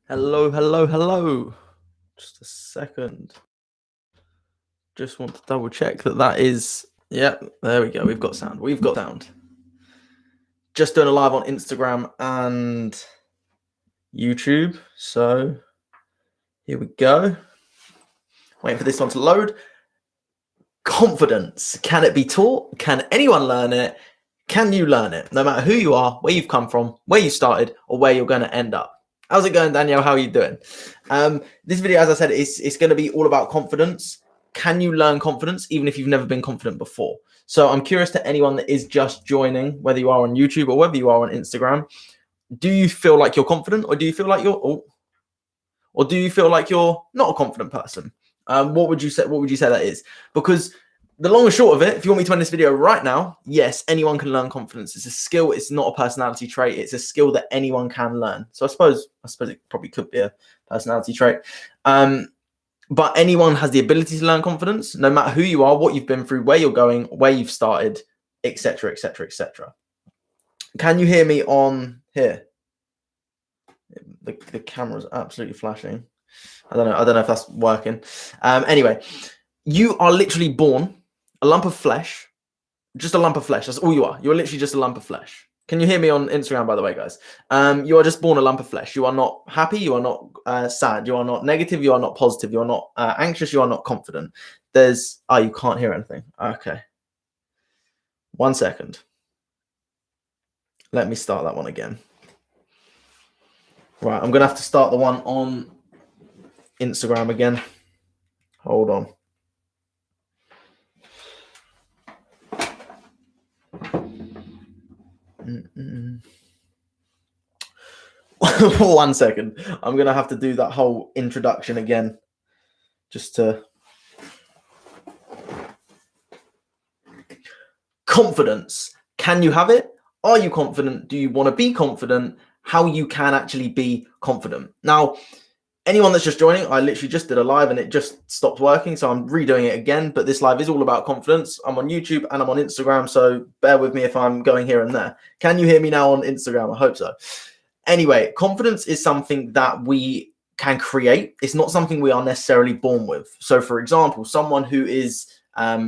Hello, hello, hello. Just a second. Just want to double check that is. Yeah, there we go. We've got sound. Just doing a live on Instagram and YouTube. So here we go. Waiting for this one to load. Confidence. Can it be taught? Can anyone learn it? Can you learn it? No matter who you are, where you've come from, where you started, or where you're going to end up. How's it going, Danielle? How are you doing? This video, as I said, it's going to be all about confidence. Can you learn confidence even if you've never been confident before? So I'm curious to anyone that is just joining, whether you are on YouTube or whether you are on Instagram. Do you feel like you're confident, or do you feel like or do you feel like you're not a confident person? What would you say? What would you say that is? Because the long and short of it, if you want me to end this video right now, yes, anyone can learn confidence. It's a skill. It's not a personality trait. It's a skill that anyone can learn. So I suppose it probably could be a personality trait. But anyone has the ability to learn confidence, no matter who you are, what you've been through, where you're going, where you've started, etc., etc., etc. Can you hear me on here? The camera's absolutely flashing. I don't know if that's working. Anyway, you are literally born a lump of flesh, just a lump of flesh. That's all you are. You're literally just a lump of flesh. Can you hear me on Instagram, by the way, guys? You are just born a lump of flesh. You are not happy. You are not sad. You are not negative. You are not positive. You are not anxious. You are not confident. You can't hear anything. Okay. 1 second. Let me start that one again. Right, I'm going to have to start the one on Instagram again. Hold on. One second. I'm going to have to do that whole introduction again. Just to... Confidence. Can you have it? Are you confident? Do you want to be confident? How you can actually be confident. Now, anyone that's just joining, I literally just did a live and it just stopped working. So I'm redoing it again. But this live is all about confidence. I'm on YouTube and I'm on Instagram. So bear with me if I'm going here and there. Can you hear me now on Instagram? I hope so. Anyway, confidence is something that we can create. It's not something we are necessarily born with. So for example, someone who is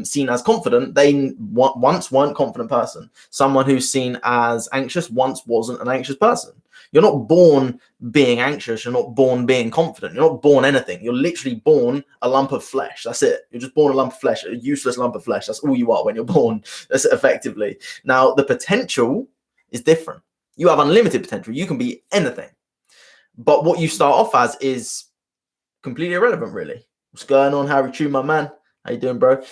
seen as confident, they once weren't a confident person. Someone who's seen as anxious once wasn't an anxious person. You're not born being anxious. You're not born being confident. You're not born anything. You're literally born a lump of flesh. That's it. You're just born a lump of flesh, a useless lump of flesh. That's all you are when you're born. That's effectively. Now, the potential is different. You have unlimited potential. You can be anything. But what you start off as is completely irrelevant, really. What's going on, Harry Chu, my man? How you doing, bro?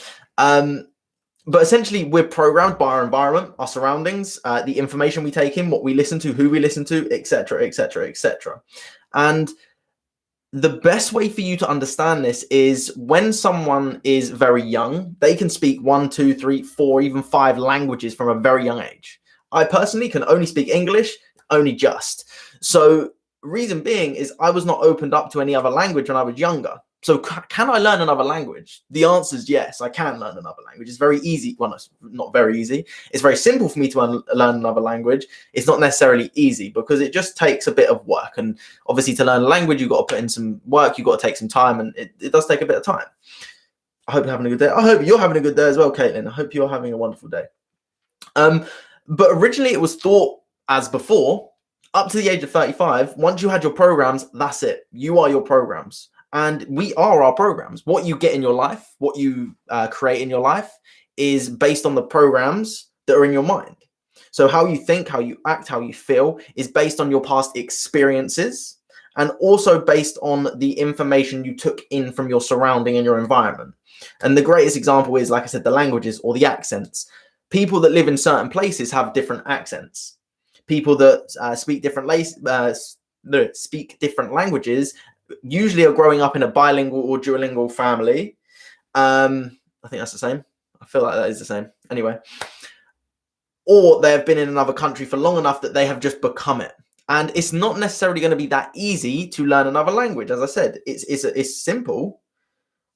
But essentially, we're programmed by our environment, our surroundings, the information we take in, what we listen to, who we listen to, etc., etc., etc. And the best way for you to understand this is when someone is very young, they can speak 1, 2, 3, 4, even 5 languages from a very young age. I personally can only speak English, only just. So reason being is I was not opened up to any other language when I was younger. So can I learn another language? The answer is yes, I can learn another language. It's very easy. Well, it's not very easy. It's very simple for me to learn another language. It's not necessarily easy because it just takes a bit of work. And obviously to learn a language, you've got to put in some work. You've got to take some time, and it does take a bit of time. I hope you're having a good day. I hope you're having a good day as well, Caitlin. I hope you're having a wonderful day. But originally it was thought as before, up to the age of 35, once you had your programs, that's it. You are your programs. And we are our programs. What you get in your life, what you create in your life is based on the programs that are in your mind. So how you think, how you act, how you feel is based on your past experiences and also based on the information you took in from your surrounding and your environment. And the greatest example is, like I said, the languages or the accents. People that live in certain places have different accents. People that speak different languages usually are growing up in a bilingual or duolingual family. I think that's the same. I feel like that is the same. Anyway. Or they have been in another country for long enough that they have just become it. And it's not necessarily going to be that easy to learn another language. As I said, it's simple.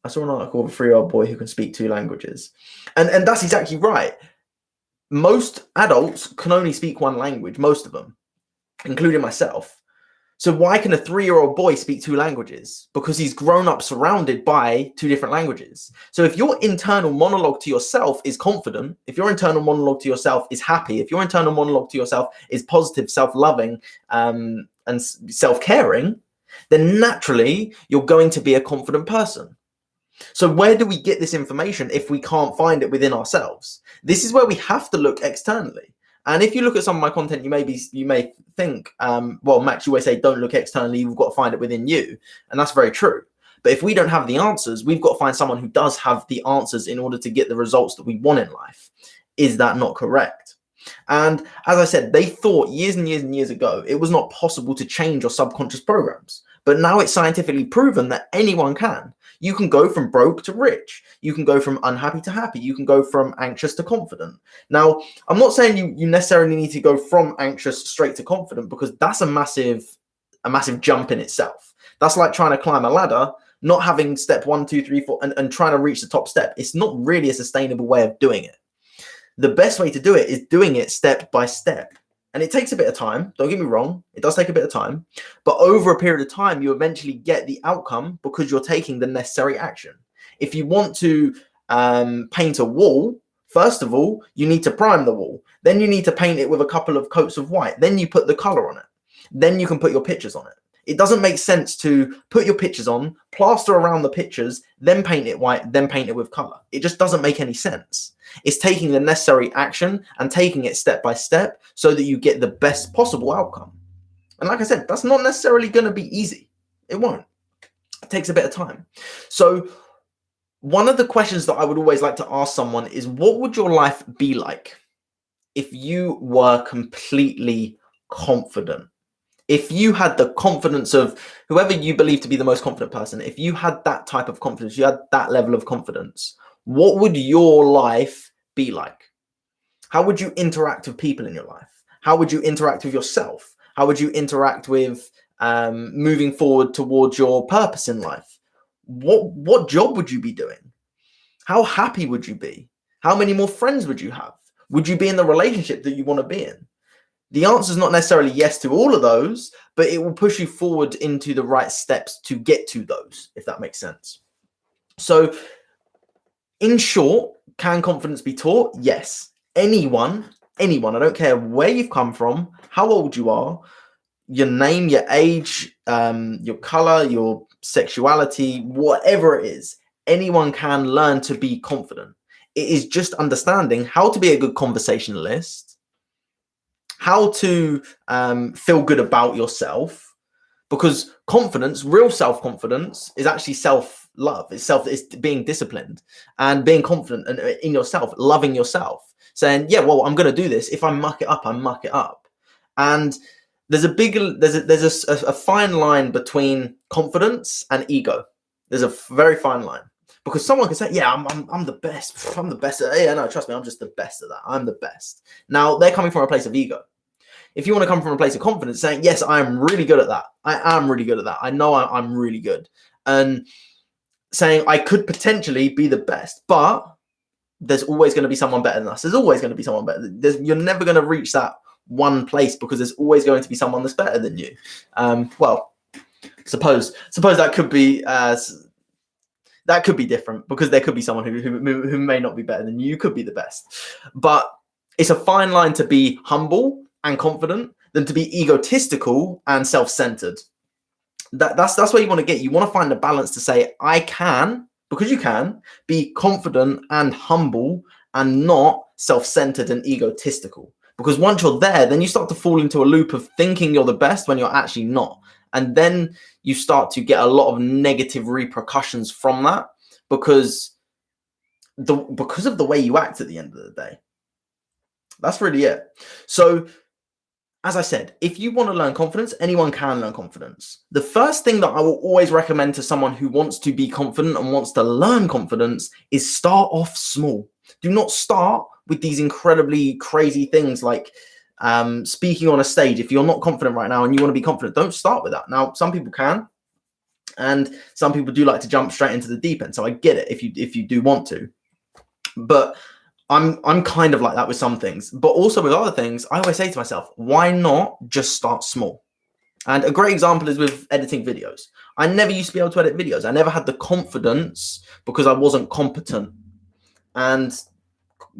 I saw an article of a 3-year-old boy who can speak 2 languages. And that's exactly right. Most adults can only speak 1 language, most of them, including myself. So why can a 3-year-old boy speak 2 languages? Because he's grown up surrounded by 2 different languages. So if your internal monologue to yourself is confident, if your internal monologue to yourself is happy, if your internal monologue to yourself is positive, self-loving, and self-caring, then naturally you're going to be a confident person. So where do we get this information if we can't find it within ourselves? This is where we have to look externally. And if you look at some of my content, you may think, well, Max, you always say, don't look externally, you've got to find it within you. And that's very true. But if we don't have the answers, we've got to find someone who does have the answers in order to get the results that we want in life. Is that not correct? And as I said, they thought years and years and years ago, it was not possible to change your subconscious programs. But now it's scientifically proven that anyone can. You can go from broke to rich. You can go from unhappy to happy. You can go from anxious to confident. Now, I'm not saying you necessarily need to go from anxious straight to confident, because that's a massive jump in itself. That's like trying to climb a ladder, not having step 1, 2, 3, 4, and trying to reach the top step. It's not really a sustainable way of doing it. The best way to do it is doing it step by step. And it takes a bit of time. Don't get me wrong. It does take a bit of time. But over a period of time, you eventually get the outcome because you're taking the necessary action. If you want to paint a wall, first of all, you need to prime the wall. Then you need to paint it with a couple of coats of white. Then you put the color on it. Then you can put your pictures on it. It doesn't make sense to put your pictures on, plaster around the pictures, then paint it white, then paint it with color. It just doesn't make any sense. It's taking the necessary action and taking it step by step so that you get the best possible outcome. And like I said, that's not necessarily going to be easy. It won't. It takes a bit of time. So one of the questions that I would always like to ask someone is, what would your life be like if you were completely confident? If you had the confidence of whoever you believe to be the most confident person, if you had that type of confidence, you had that level of confidence, what would your life be like? How would you interact with people in your life? How would you interact with yourself? How would you interact with moving forward towards your purpose in life? What job would you be doing? How happy would you be? How many more friends would you have? Would you be in the relationship that you want to be in? The answer is not necessarily yes to all of those, but it will push you forward into the right steps to get to those, if that makes sense. So in short, can confidence be taught? Yes. Anyone, I don't care where you've come from, how old you are, your name, your age, your color, your sexuality, whatever it is, anyone can learn to be confident. It is just understanding how to be a good conversationalist, how to feel good about yourself, because confidence, real self-confidence, is actually self-love. It's being disciplined and being confident in yourself, loving yourself, saying, yeah, well, I'm going to do this. If I muck it up, I muck it up. And there's a fine line between confidence and ego. There's a very fine line, because someone can say, yeah, I'm the best. I'm the best at it. Yeah, no, trust me, I'm just the best at that. I'm the best. Now, they're coming from a place of ego. If you want to come from a place of confidence, saying, yes, I am really good at that. I am really good at that. I know I'm really good. And saying I could potentially be the best, but there's always going to be someone better than us. There's always going to be someone better. You're never going to reach that one place, because there's always going to be someone that's better than you. Well, suppose that could be different, because there could be someone who may not be better than you. You could be the best, but it's a fine line to be humble and confident than to be egotistical and self-centered. That's where you want to get. You want to find a balance to say, I can, because you can be confident and humble and not self-centered and egotistical. Because once you're there, then you start to fall into a loop of thinking you're the best when you're actually not. And then you start to get a lot of negative repercussions from that, because of the way you act at the end of the day. That's really it. So, as I said, if you want to learn confidence, anyone can learn confidence. The first thing that I will always recommend to someone who wants to be confident and wants to learn confidence is start off small. Do not start with these incredibly crazy things like speaking on a stage. If you're not confident right now and you want to be confident, don't start with that. Now, some people can, and some people do like to jump straight into the deep end. So I get it if you do want to, but I'm kind of like that with some things. But also with other things, I always say to myself, why not just start small? And a great example is with editing videos. I never used to be able to edit videos. I never had the confidence because I wasn't competent. And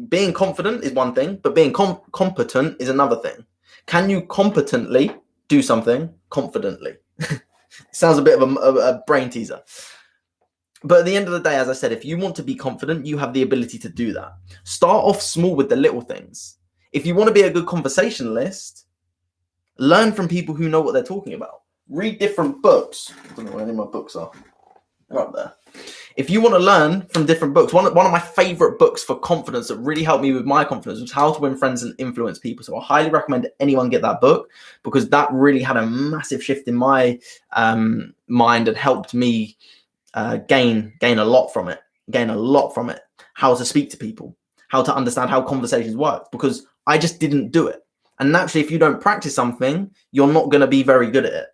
being confident is one thing, but being competent is another thing. Can you competently do something confidently? Sounds a bit of a brain teaser. But at the end of the day, as I said, if you want to be confident, you have the ability to do that. Start off small with the little things. If you want to be a good conversationalist, learn from people who know what they're talking about. Read different books. I don't know where any of my books are. They're up there. If you want to learn from different books, one of my favorite books for confidence that really helped me with my confidence was How to Win Friends and Influence People. So I highly recommend anyone get that book, because that really had a massive shift in my mind and helped me gain a lot from it. How to speak to people, how to understand how conversations work, because I just didn't do it. And naturally, if you don't practice something, you're not going to be very good at it.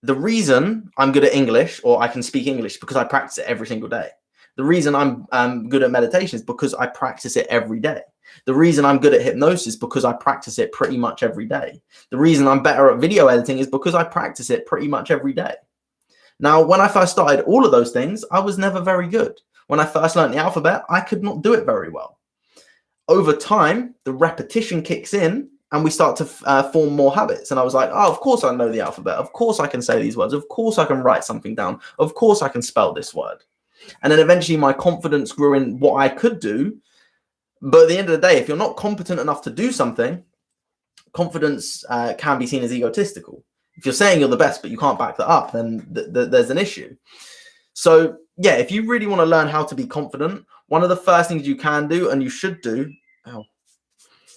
The reason I'm good at English, or I can speak English, because I practice it every single day. The reason I'm good at meditation is because I practice it every day. The reason I'm good at hypnosis is because I practice it pretty much every day. The reason I'm better at video editing is because I practice it pretty much every day. Now, when I first started all of those things, I was never very good. When I first learned the alphabet, I could not do it very well. Over time, the repetition kicks in and we start to form more habits. And I was like, oh, of course I know the alphabet. Of course I can say these words. Of course I can write something down. Of course I can spell this word. And then eventually my confidence grew in what I could do. But at the end of the day, if you're not competent enough to do something, confidence can be seen as egotistical. If you're saying you're the best, but you can't back that up, then there's an issue. So yeah, if you really want to learn how to be confident, one of the first things you can do and you should do,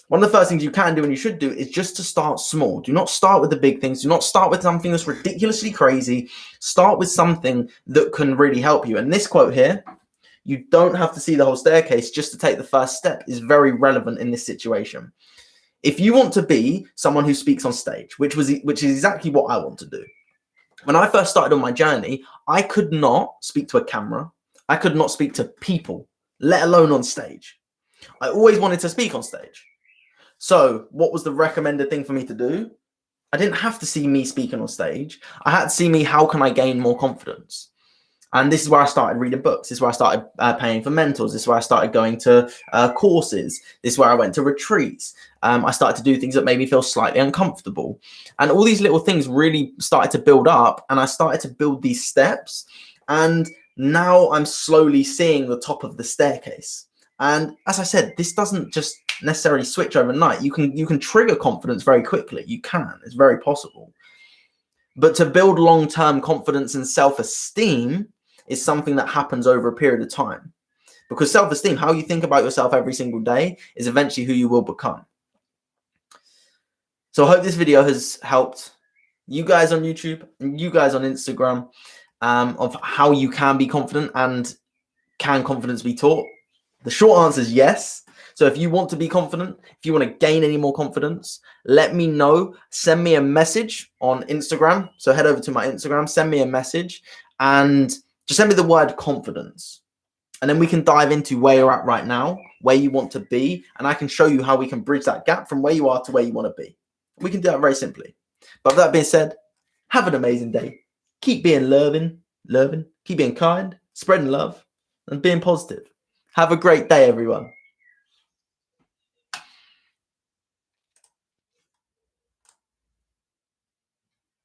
is just to start small. Do not start with the big things. Do not start with something that's ridiculously crazy. Start with something that can really help you. And this quote here, you don't have to see the whole staircase just to take the first step, is very relevant in this situation. If you want to be someone who speaks on stage, which is exactly what I want to do. When I first started on my journey, I could not speak to a camera. I could not speak to people, let alone on stage. I always wanted to speak on stage. So what was the recommended thing for me to do? I didn't have to see me speaking on stage. I had to see me, how can I gain more confidence? And this is where I started reading books. This is where I started paying for mentors. This is where I started going to courses. This is where I went to retreats. I started to do things that made me feel slightly uncomfortable. And all these little things really started to build up. And I started to build these steps. And now I'm slowly seeing the top of the staircase. And as I said, this doesn't just necessarily switch overnight. You can trigger confidence very quickly. You can. It's very possible. But to build long-term confidence and self-esteem is something that happens over a period of time. Because self-esteem, how you think about yourself every single day, is eventually who you will become. So I hope this video has helped you guys on YouTube and you guys on Instagram of how you can be confident, and can confidence be taught? The short answer is yes. So if you want to be confident, if you want to gain any more confidence, let me know. Send me a message on Instagram. So head over to my Instagram, send me a message, and just send me the word confidence. And then we can dive into where you're at right now, where you want to be, and I can show you how we can bridge that gap from where you are to where you want to be. We can do that very simply. But with that being said, have an amazing day. Keep being loving, keep being kind, spreading love, and being positive. Have a great day, everyone.